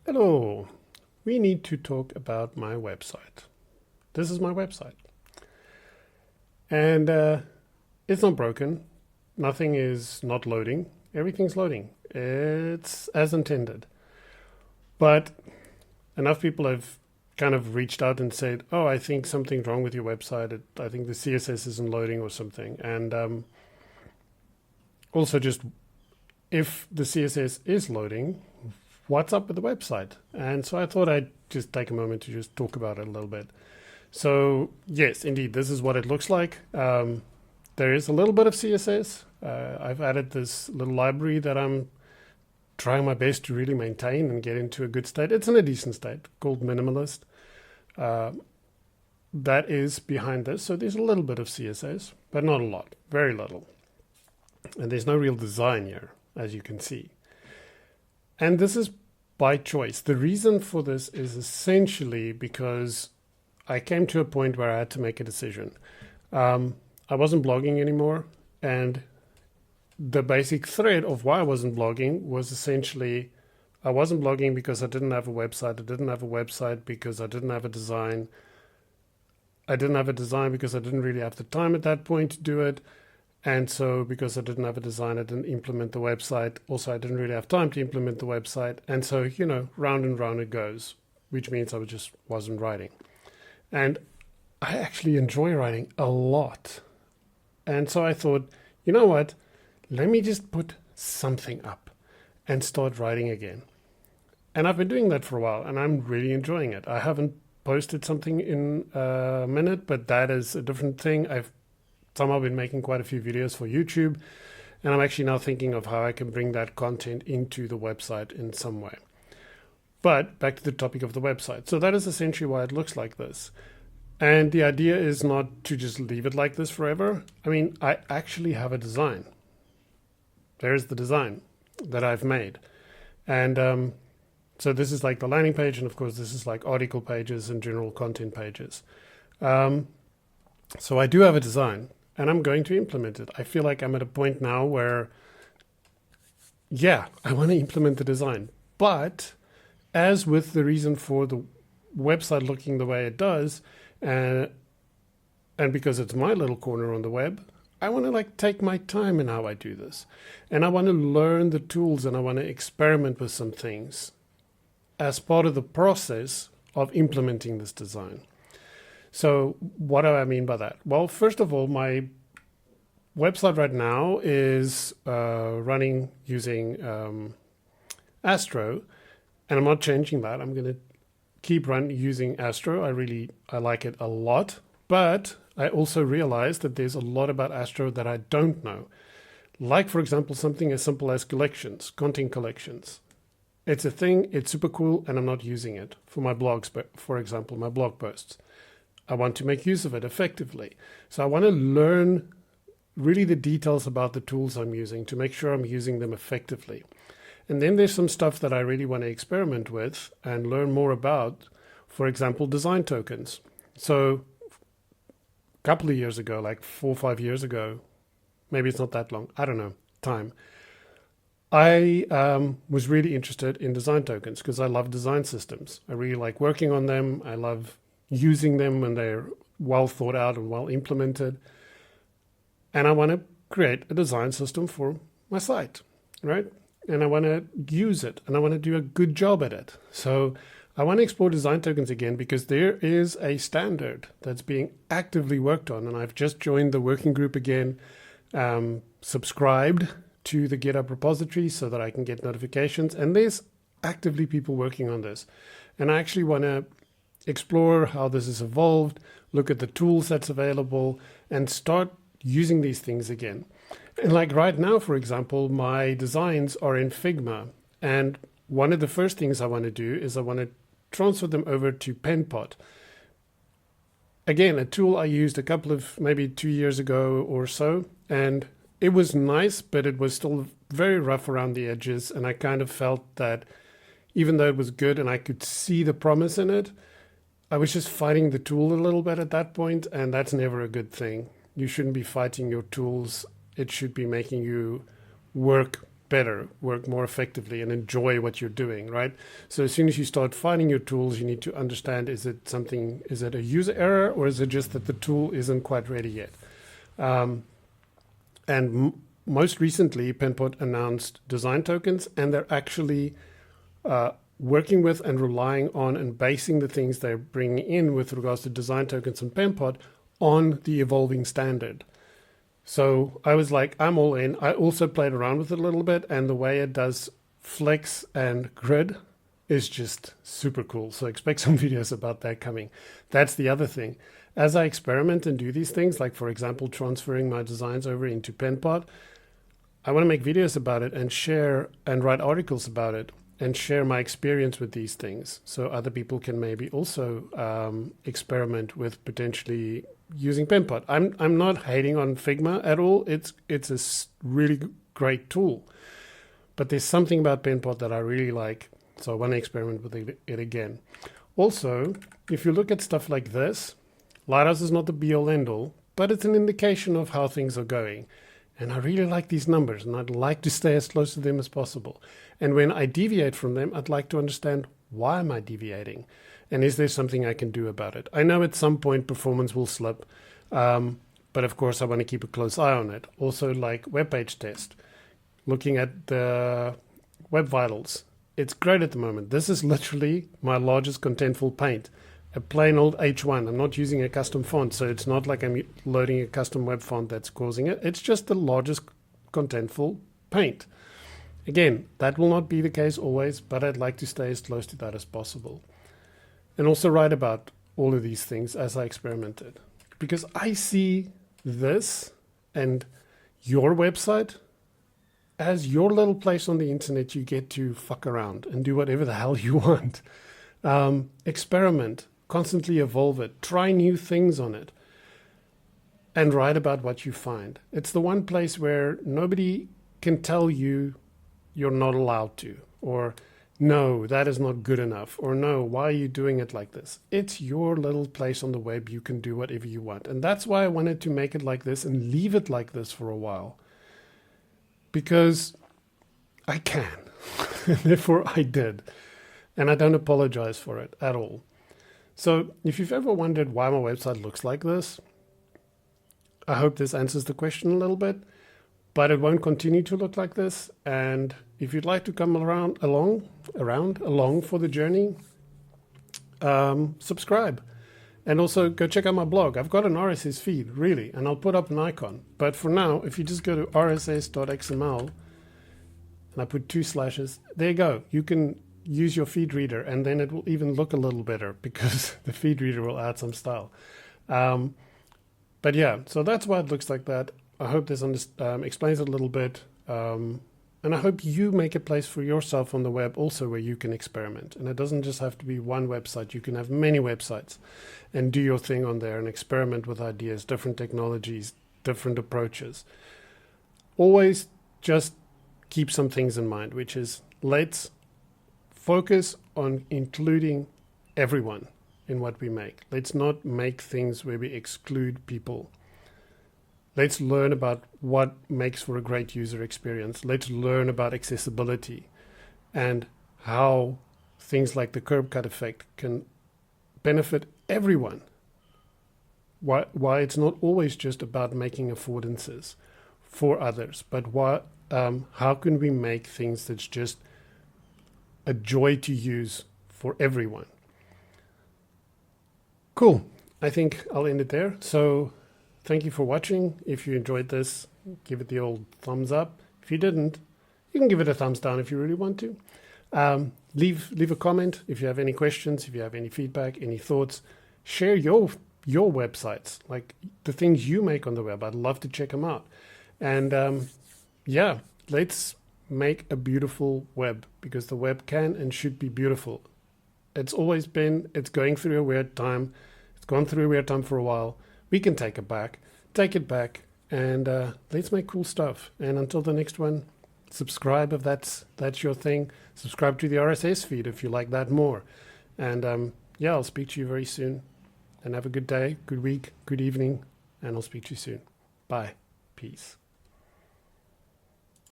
Hello, we need to talk about my website. This is my website. And it's not broken. Nothing is not loading. Everything's loading. It's as intended. But enough people have kind of reached out and said, oh, I think something's wrong with your website. I think the CSS isn't loading or something. And also just if the CSS is loading, what's up with the website? And so I thought I'd just take a moment to just talk about it a little bit. So yes, indeed, this is what it looks like. There is a little bit of CSS. I've added this little library that I'm trying my best to really maintain and get into a good state. It's in a decent state, called Minimalist. That is behind this. So there's a little bit of CSS, but not a lot, very little. And there's no real design here, as you can see. And this is by choice. The reason for this is essentially because I came to a point where I had to make a decision. I wasn't blogging anymore, and the basic thread of why I wasn't blogging was essentially I wasn't blogging because I didn't have a website. I didn't have a website because I didn't have a design. I didn't have a design because I didn't really have the time at that point to do it. And so because I didn't have a design, I didn't implement the website. Also, I didn't really have time to implement the website. And so, round and round it goes, which means I just wasn't writing. And I actually enjoy writing a lot. And so I thought, you know what? Let me just put something up and start writing again. And I've been doing that for a while, and I'm really enjoying it. I haven't posted something in a minute, but that is a different thing. I've somehow been making quite a few videos for YouTube, and I'm actually now thinking of how I can bring that content into the website in some way. But back to the topic of the website. So that is essentially why it looks like this. And the idea is not to just leave it like this forever. I mean, I actually have a design. There's the design that I've made. And so this is like the landing page, and of course this is like article pages and general content pages. So I do have a design, and I'm going to implement it. I feel like I'm at a point now where, yeah, I want to implement the design. But as with the reason for the website looking the way it does, and because it's my little corner on the web, I want to take my time in how I do this. And I want to learn the tools, and I want to experiment with some things as part of the process of implementing this design. So what do I mean by that? Well, first of all, my website right now is running using Astro, and I'm not changing that. I'm going to keep using Astro. I like it a lot, but I also realized that there's a lot about Astro that I don't know. Like, for example, something as simple as collections, content collections. It's a thing, it's super cool, and I'm not using it for my blogs, for example, my blog posts. I want to make use of it effectively. So I want to learn really the details about the tools I'm using to make sure I'm using them effectively. And then there's some stuff that I really want to experiment with and learn more about, for example, design tokens. So a couple of years ago, like 4 or 5 years ago, maybe it's not that long, I don't know, time, I was really interested in design tokens because I love design systems. I really like working on them. I love using them when they're well thought out and well implemented. And I want to create a design system for my site, right? And I want to use it, and I want to do a good job at it. So I want to explore design tokens again because there is a standard that's being actively worked on. And I've just joined the working group again, subscribed to the GitHub repository so that I can get notifications. And there's actively people working on this. And I actually want to explore how this has evolved, look at the tools that's available, and start using these things again. And like right now, for example, my designs are in Figma. And one of the first things I want to do is I want to transfer them over to PenPot. Again, a tool I used a couple of, maybe 2 years ago or so. And it was nice, but it was still very rough around the edges. And I kind of felt that even though it was good and I could see the promise in it, I was just fighting the tool a little bit at that point, and that's never a good thing. You shouldn't be fighting your tools. It should be making you work better, work more effectively, and enjoy what you're doing, right? So as soon as you start finding your tools, you need to understand, is it a user error, or is it just that the tool isn't quite ready yet? Most recently, Penpot announced design tokens, and they're actually working with and relying on and basing the things they're bringing in with regards to design tokens and Penpot on the evolving standard. So I was like, I'm all in. I also played around with it a little bit, and the way it does flex and grid is just super cool. So expect some videos about that coming. That's the other thing. As I experiment and do these things, like for example, transferring my designs over into Penpot, I want to make videos about it and share and write articles about it and share my experience with these things, so other people can maybe also experiment with potentially using Penpot. I'm not hating on Figma at all. It's a really great tool, but there's something about Penpot that I really like, so I want to experiment with it again. Also, if you look at stuff like this, Lighthouse is not the be-all end-all, but it's an indication of how things are going. And I really like these numbers, and I'd like to stay as close to them as possible. And when I deviate from them, I'd like to understand, why am I deviating? And is there something I can do about it? I know at some point performance will slip, but of course I want to keep a close eye on it. Also, like web page test, looking at the web vitals. It's great at the moment. This is literally my largest contentful paint. A plain old H1. I'm not using a custom font, so it's not like I'm loading a custom web font that's causing it. It's just the largest contentful paint. Again, that will not be the case always, but I'd like to stay as close to that as possible. And also write about all of these things as I experimented. Because I see this and your website as your little place on the internet you get to fuck around and do whatever the hell you want. Experiment. Constantly evolve it, try new things on it, and write about what you find. It's the one place where nobody can tell you you're not allowed to, or no, that is not good enough, or no, why are you doing it like this? It's your little place on the web. You can do whatever you want. And that's why I wanted to make it like this and leave it like this for a while, because I can. Therefore I did, and I don't apologize for it at all. So if you've ever wondered why my website looks like this, I hope this answers the question a little bit, but it won't continue to look like this. And if you'd like to come along for the journey, subscribe. And also go check out my blog. I've got an RSS feed, really, and I'll put up an icon. But for now, if you just go to rss.xml, and I put 2 slashes, there you go. You can use your feed reader, and then it will even look a little better because the feed reader will add some style. But yeah, so that's why it looks like that. I hope this explains it a little bit. And I hope you make a place for yourself on the web also where you can experiment. And it doesn't just have to be one website. You can have many websites and do your thing on there and experiment with ideas, different technologies, different approaches. Always just keep some things in mind, which is let's focus on including everyone in what we make. Let's not make things where we exclude people. Let's learn about what makes for a great user experience. Let's learn about accessibility and how things like the curb cut effect can benefit everyone. Why it's not always just about making affordances for others, but how can we make things that's just a joy to use for everyone. Cool. I think I'll end it there. So thank you for watching. If you enjoyed this, give it the old thumbs up. If you didn't, you can give it a thumbs down if you really want to. Leave a comment if you have any questions, if you have any feedback, any thoughts. Share your websites, like the things you make on the web. I'd love to check them out. And yeah, let's make a beautiful web, because the web can and should be beautiful. It's going through a weird time. It's gone through a weird time for a while. We can take it back, and let's make cool stuff. And until the next one, subscribe if that's your thing. Subscribe to the RSS feed if you like that more. And yeah, I'll speak to you very soon. And have a good day, good week, good evening, and I'll speak to you soon. Bye. Peace.